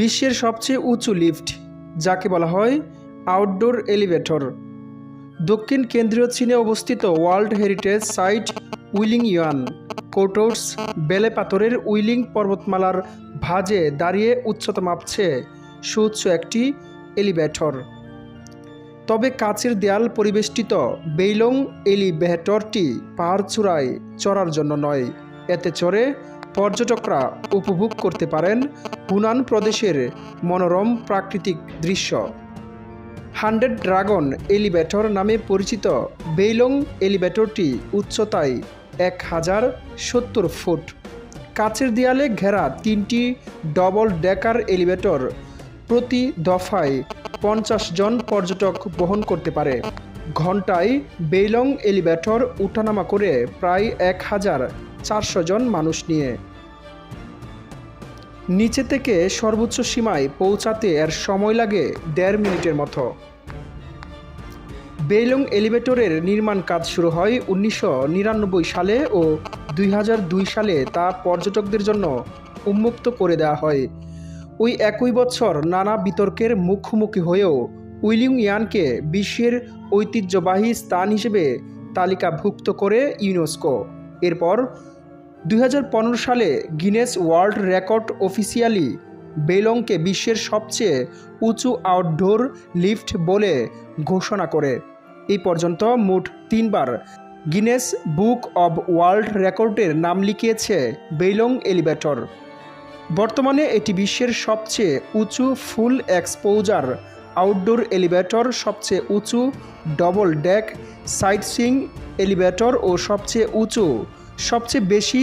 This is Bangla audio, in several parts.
বিশ্বের সবচেয়ে উঁচু লিফট, যাকে বলা হয় আউটডোর এলিভেটর। দক্ষিণ কেন্দ্রীয় চীনে অবস্থিত ওয়ার্ল্ড হেরিটেজ সাইট উইলিং ইয়ান কোর্টস বেলে পাথরের উইলিং পর্বতমালার ভাঁজে দাঁড়িয়ে উচ্চতা মাপছে সুউচ্চ একটি এলিভেটর। তবে কাচের দেয়াল পরিবেষ্টিত বেইলং এলিভেটরটি পাহাড়চূড়ায় চড়ার জন্য নয়। এতে চড়ে পর্যটকরা উপভোগ করতে পারেন হুনান প্রদেশের মনোরম প্রাকৃতিক দৃশ্য। 100 ড্রাগন এলিভেটর নামে পরিচিত বেইলং এলিভেটরটি উচ্চতায় 1070 ফুট। কাচের দেয়ালে ঘেরা 3টি ডবল ডেকার এলিভেটর প্রতি দফায় 50 জন পর্যটক বহন করতে পারে। ঘন্টায় বেইলং এলিভেটর উঠানামা করে প্রায় 1400 জন মানুষ নিয়ে। নিচে থেকে সর্বোচ্চ সীমায় পৌঁছাতে এর সময় লাগে 1.5 মিনিটের মতো। বেইলং এলিভেটরের নির্মাণ কাজ শুরু হয় 1999 সালে ও 2002 সালে তা পর্যটকদের জন্য উন্মুক্ত করে দেওয়া হয়। ওই একই বছর নানা বিতর্কের মুখোমুখি হয়েও উইলিং ইয়ানকে বিশ্বের ঐতিহ্যবাহী স্থান হিসেবে তালিকাভুক্ত করে ইউনেস্কো। এরপর 2015 সালে গিনেস ওয়ার্ল্ড রেকর্ড অফিসিয়ালি বেইলংকে বিশ্বের সবচেয়ে উঁচু আউটডোর লিফট বলে ঘোষণা করে। এই পর্যন্ত মোট 3 বার গিনেস বুক অব ওয়ার্ল্ড রেকর্ডের নাম লিখিয়েছে বেইলং এলিভেটর। বর্তমানে এটি বিশ্বের সবচেয়ে উঁচু ফুল এক্সপোজার আউটডোর এলিভেটর, সবচেয়ে উঁচু ডবল ডেক সাইটসিং এলিভেটর ও সবচেয়ে উঁচু, সবচেয়ে বেশি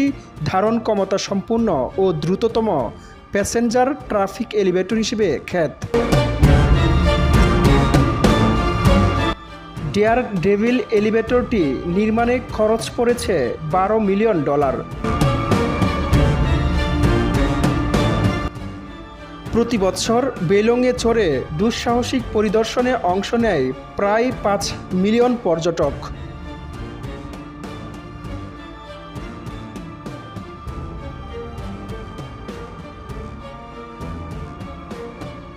ধারণ ক্ষমতা সম্পন্ন ও দ্রুততম প্যাসেঞ্জার ট্রাফিক এলিভেটর হিসেবে খ্যাত। ডেয়ার ডেভিল এলিভেটরটি নির্মাণে খরচ পড়েছে $12 মিলিয়ন। প্রতি বছর বেইলংয়ে চড়ে দুঃসাহসিক পরিদর্শনে অংশ নেয় প্রায় 5 মিলিয়ন পর্যটক।